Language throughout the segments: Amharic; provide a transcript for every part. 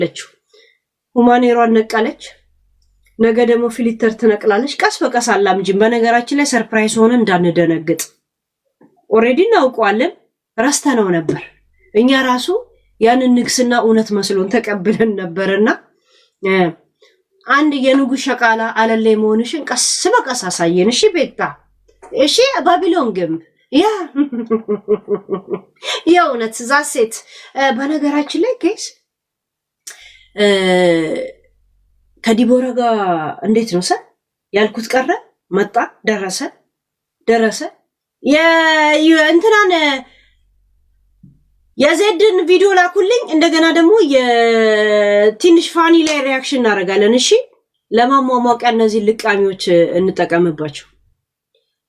ለችው ሁማኔሯን ነቀለች ነገ ደግሞ ፊልተር ትነቅላለች ቀስ በቀስ አላምጂ በነገራችን ላይ ሰርፕራይዝ ሆነ እንዳንደነግጥ ኦሬዲ እናውቀዋለን ረስተነው ነበር እኛ ራሱ ያንን ንግስና እውነት መስሎን ተቀብለን ነበርና አንድ የንጉስ ሸቃላ አለለ መሆንሽን ቀስ በቀስ አሳየን እሺ ቤታ እሺ ባቢሎን ግንብ ያ የእውነት ዛሴት በነገራችን ላይ ኬስ ከዲቦራ ጋር እንዴት ነው ሰ ያልኩት ቀረ መጣ ደረሰ የእንትናን የዜድን ቪዲዮ ላኩልኝ እንደገና ደግሞ የትንሽ ፋኒ ላይ ሪአክሽን እናደርጋለን እሺ ለማሟሟቂያ እነዚህ ልቃሚዎች እንጠቀምባቸው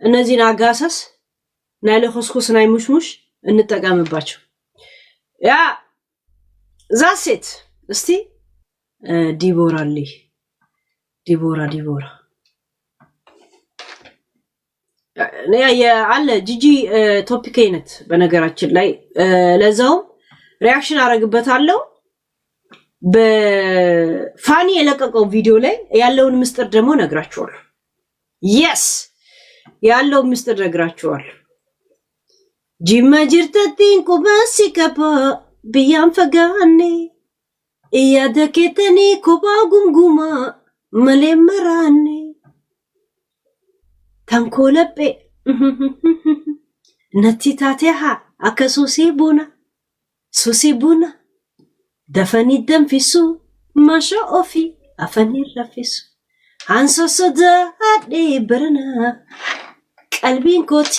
እነዚህን አጋሳስ ናለ ሆስኮስ ናይ ሙሽሙሽ እንጠቀምባቸው ያ ዛሴት እስቲ ዲቦራ አለ ጂጂ ቶፒክ አይነት በነገራችን ላይ ለዛው ሪአክሽን አረግበታለሁ በፋኒ የለቀቀው ቪዲዮ ላይ ያለውን ምስጥር ደግሞ ነግራችኋለሁ yes ያለው ምስጥር ነግራችኋለሁ ጂማጅርተቲን ኩባሲ ከፖ ቢያን ፈጋኔ እያደከተኒ ኩባ ጉምጉማ መለመራኔ ታንኮለጴ ነቲታቴሃ አከሱሲ ቡና ደፈኒ ደንፊሱ ማሾ ኦፊ አፈኒ ረፊሱ አንሶሶ ዳዴ በረና ቀልቢን ኮቲ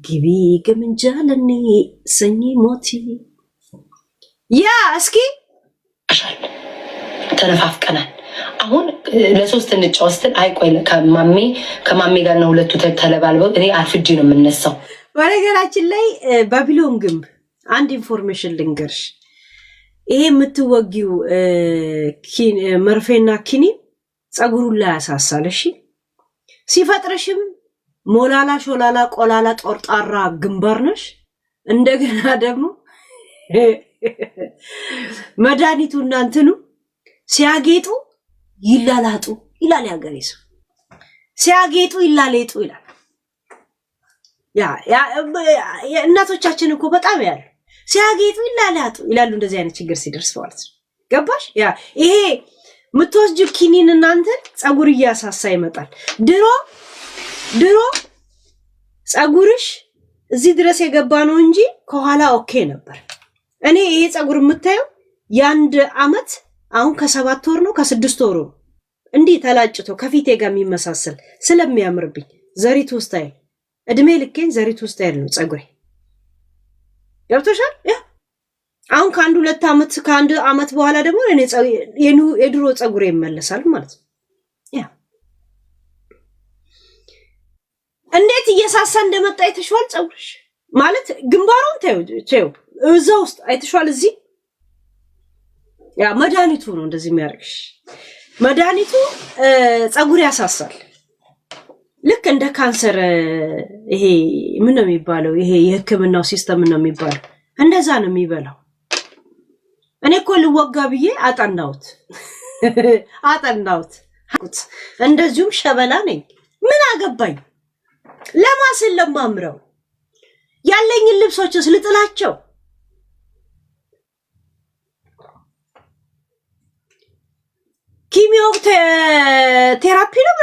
ግቢ ገምንጃለኒ ሰኚ ሞቲ ያ እስኪ ተነፋፍቀናል አሁን ለሶስት እንጫወስተን አይቆይ ከማሜ ጋር ነው ሁለቱ ተለባልበው እኔ አርፍጂ ነው የምነሳው በነገራችን ላይ ባቢሎን ግንብ አንድ ኢንፎርሜሽን ልንገርሽ ይሄ የምትወጊው መርፌና ኪኒ ጸጉሩን ላይ ያሳሳል እሺ ሲፈጥርሽም ሞላላ ሾላላ ቆላላ ጦርጣራ ግንባር ነሽ እንደገና ደግሞ መድኃኒቱ እናንተኑ ሲያጌጡ ይላላጡ ይላል ያገሬስ ሲያጌጡ ይላሌጡ ይላል ያ እናቶቻችን እኮ በጣም ያሉ ሲያጌጡ ይላላጡ ይላሉ እንደዚህ አይነት ችግር ሲደርስ ማለት ነው ገባሽ ያ ይሄ ምትወስጁ ኪኒን እናንተ ጸጉር ያሳሳ ይመጣል ድሮ ጸጉርሽ እዚህ ድረስ የገባ ነው እንጂ ከኋላ ኦኬ ነበር እኔ ይሄ ጸጉር የምታየው ያንድ አመት አሁን ከ7 ወር ነው ከ6 ወር ነው እንዴ ተላጭቶ ከፊቴ ጋር የሚመሳሰል ስለሚያምርብኝ ዘሪቱ ስታይል እድሜ ልኬን ዘሪቱ ስታይል ነው ጸጉሬ ገብቶሻል ያ አሁን ከአንድ አመት በኋላ ደግሞ እኔ የድሮ ጸጉሬ ይመለሳል ማለት ነው ያ እንዴት እየሳሳ እንደመጣ አይተሽዋል ጸጉርሽ ማለት ግንባሩን ተይው እዛ ውስጥ አይተሽዋል እዚህ ያ መድኃኒቱ ነው እንደዚህ የሚያርግሽ መድኃኒቱ ጸጉር ያሳሳል ልክ እንደ ካንሰር ይሄ ምን ነው የሚባለው ይሄ የህክምናው ሲስተም ነው የሚባለው እንደዛ ነው የሚበላው እኔ እኮ ልወጋ ብዬ አጠናውት እንደዚሁም ሸበላ ነኝ ምን አገባኝ ለማስል ለማምረው ያለኝን ልብሶችስ ልጥላቸው ኪሚዮ ቴራፒ ነው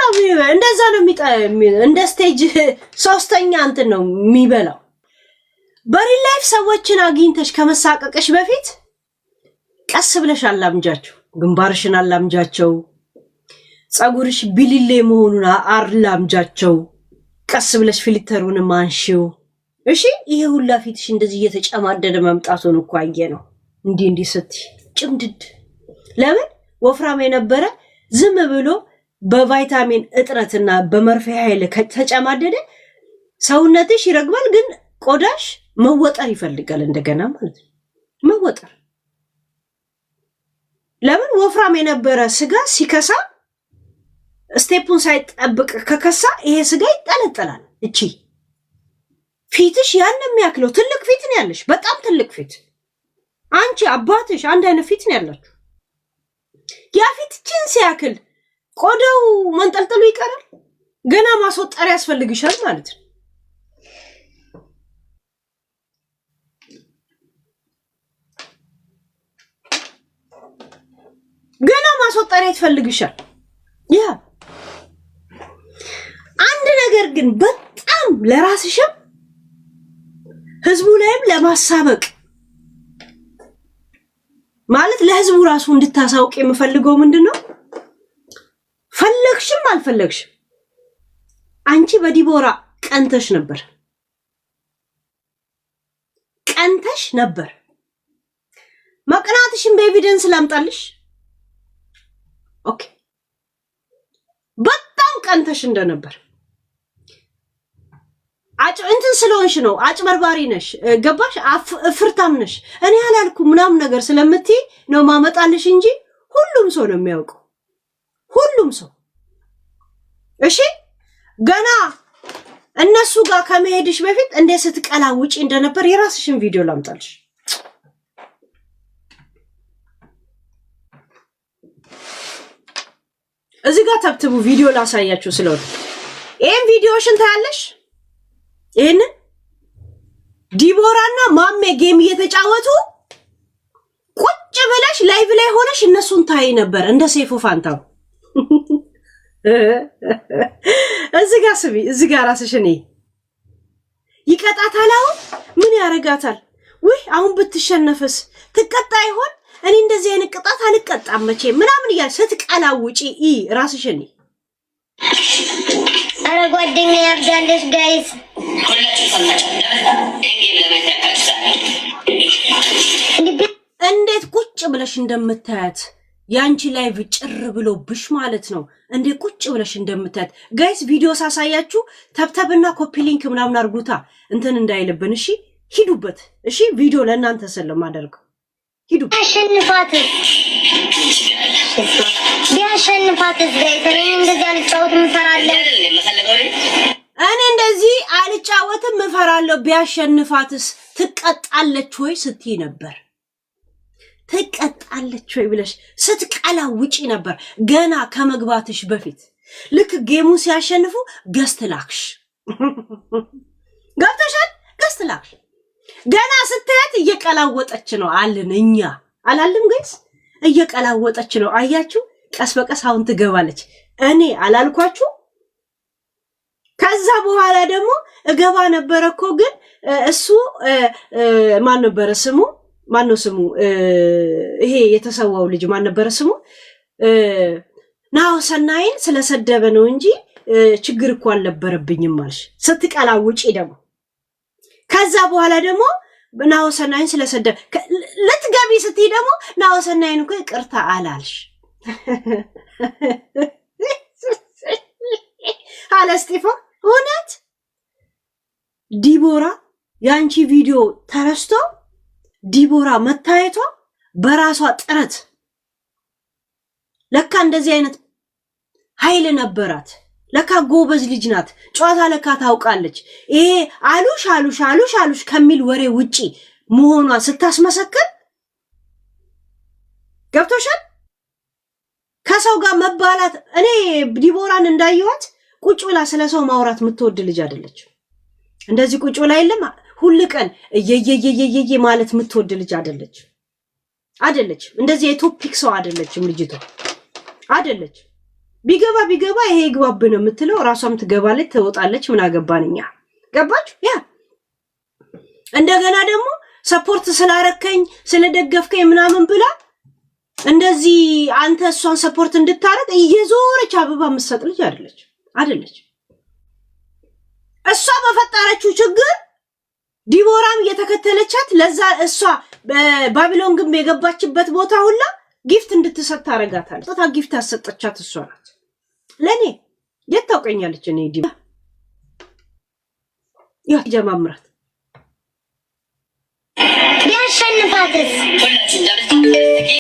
እንደዛ ነው እንደ ስቴጅ ሶስተኛ እንትን ነው የሚበላው በሪል ላይፍ ሰዎችን አግኝተሽ ከመሳቀቀሽ በፊት ቀስ ብለሽ አላምጃቸው ግንባርሽን አላምጃቸው ጸጉርሽ ቢሊሌ መሆኑን አላምጃቸው ቀስ ብለሽ ፊልተሩን ማንሺው እሺ ይሄ ሁላ ፊትሽ እንደዚህ እየተጨማደደ መምጣቱን እኮ አየ ነው እንዲህ ስትይ ጭምድድ ለምን ወፍራም የነበረ ዝም ብሎ በቫይታሚን እጥረትና በመርፌ ኃይል ከተጨማደደ ሰውነትሽ ይረግባል ግን ቆዳሽ መወጠር ይፈልጋል እንደገና ማለት ነው መወጠር ለምን ወፍራም የነበረ ስጋ ሲከሳ ስቴፑን ሳይጠብቅ ከከሳ ይሄ ስጋ ይጠለጠላል እቺ ፊትሽ ያንንም ያክለው ትልቅ ፊት ነው ያለሽ በጣም ትልቅ ፊት አንቺ አባትሽ አንድ አይነት ፊት ነው ያላችሁ ያፊትችን ሲያክል ቆዳው መንጠልጠሉ ይቀራል። ገና ማስወጣሪያ ያስፈልግሻል ማለት ነው። ገና ማስወጣሪያ ይፈልግሻል። ያ አንድ ነገር ግን በጣም ለራስሽም ህዝቡ ላይም ለማሳበቅ ማለት ለህዝቡ ራሱ እንድታሳውቅ የምፈልገው ምንድነው? ፈለግሽም አልፈለግሽም አንቺ በዲቦራ ቀንተሽ ነበር። መቅናትሽን በኤቪደንስ ላምጣልሽ። ኦኬ በጣም ቀንተሽ እንደነበር እንትን ስለሆንሽ ነው። አጭበርባሪ ነሽ፣ ገባሽ? ፍርታም ነሽ። እኔ አላልኩም ምናምን ነገር ስለምትይ ነው ማመጣልሽ እንጂ ሁሉም ሰው ነው የሚያውቀው። ሁሉም ሰው እሺ። ገና እነሱ ጋር ከመሄድሽ በፊት እንደ ስትቀላውጪ እንደነበር የራስሽን ቪዲዮ ላምጣልሽ። እዚህ ጋር ተብትቡ ቪዲዮ ላሳያችሁ ስለሆነ ይሄን ቪዲዮሽን ታያለሽ። ይሄንን ዲቦራና ማሜ ጌም እየተጫወቱ ቁጭ ብለሽ ላይቭ ላይ ሆነሽ እነሱን ታይ ነበር እንደ ሰይፉ ፋንታው። እዚህ ጋር ስቢ፣ እዚህ ጋር ራስሽን ይቀጣታል። አሁን ምን ያረጋታል? ወይ አሁን ብትሸነፍስ ትቀጣ ይሆን? እኔ እንደዚህ አይነት ቅጣት አልቀጣም መቼ ምናምን እያለ ስትቀላውጪ ራስሽን አረ ጓደኛዬ ያብዳለሽ ጋይስ እንዴት ቁጭ ብለሽ እንደምታያት ያንቺ ላይቭ ጭር ብሎ ብሽ ማለት ነው። እንዴት ቁጭ ብለሽ እንደምታያት ጋይስ ቪዲዮ ሳሳያችሁ ተብተብና ኮፒ ሊንክ ምናምን አርጉታ እንትን እንዳይልብን እሺ። ሂዱበት እሺ። ቪዲዮ ለእናንተ ስለማደርገው ሂዱ። ቢያሸንፋትስ ጋይስ እኔ እንደዚህ አልጫወትም እፈራለሁ። እኔ እንደዚህ አልጫወትም እፈራለሁ። ቢያሸንፋትስ ትቀጣለች ወይ ስትይ ነበር። ትቀጣለች ወይ ብለሽ ስትቀላውጪ ነበር ገና ከመግባትሽ በፊት። ልክ ጌሙ ሲያሸንፉ ገስት ላክሽ። ገብተሻል? ገስት ላክሽ። ገና ስትያት እየቀላወጠች ነው አልን። እኛ አላልም ጋይስ? እየቀላወጠች ነው። አያችሁ? ቀስ በቀስ አሁን ትገባለች። እኔ አላልኳችሁ? ከዛ በኋላ ደግሞ እገባ ነበረ እኮ ግን እሱ ማን ነበረ ስሙ? ማነው ስሙ? ይሄ የተሰዋው ልጅ ማን ነበረ ስሙ? ናሆሰናይን ስለሰደበ ነው እንጂ ችግር እኮ አልነበረብኝም አልሽ ስትቀላውጪ ደግሞ። ከዛ በኋላ ደግሞ ናሆሰናይን ስለሰደበ ልትገቢ ስትይ ደግሞ ናሆሰናይን እኮ ይቅርታ አላልሽ አለ እስጢፋ። እውነት ዲቦራ ያንቺ ቪዲዮ ተረስቶ ዲቦራ መታየቷ በራሷ ጥረት ለካ እንደዚህ አይነት ኃይል ነበራት። ለካ ጎበዝ ልጅ ናት። ጨዋታ ለካ ታውቃለች። ይሄ አሉሽ ከሚል ወሬ ውጪ መሆኗ ስታስመሰክር ገብቶሻል? ከሰው ጋር መባላት። እኔ ዲቦራን እንዳየዋት ቁጭ ብላ ስለሰው ማውራት የምትወድ ልጅ አይደለች። እንደዚህ ቁጭ ብላ የለም ሁሉ ቀን እየየየየየ ማለት የምትወድ ልጅ አይደለች። እንደዚህ የቶፒክ ሰው አይደለችም ልጅቷ አይደለች። ቢገባ ይሄ ይግባብ ነው የምትለው። ራሷም ትገባለች ትወጣለች። ምን አገባንኛ? ገባችሁ? ያ እንደገና ደግሞ ሰፖርት ስላረከኝ ስለደገፍከኝ ምናምን ብላ እንደዚህ አንተ እሷን ሰፖርት እንድታረግ እየዞረች አበባ የምትሰጥ ልጅ አይደለች። እሷ በፈጠረችው ችግር ዲቦራም እየተከተለቻት ለዛ እሷ በባቢሎን ግንብ የገባችበት ቦታ ሁላ ጊፍት እንድትሰጥ ታረጋታለች። ጾታ ጊፍት ያሰጠቻት እሷ ናት። ለኔ የት ታውቀኛለች? እኔ ዲቦራ ጀማምራት ቢያሸንፋትስ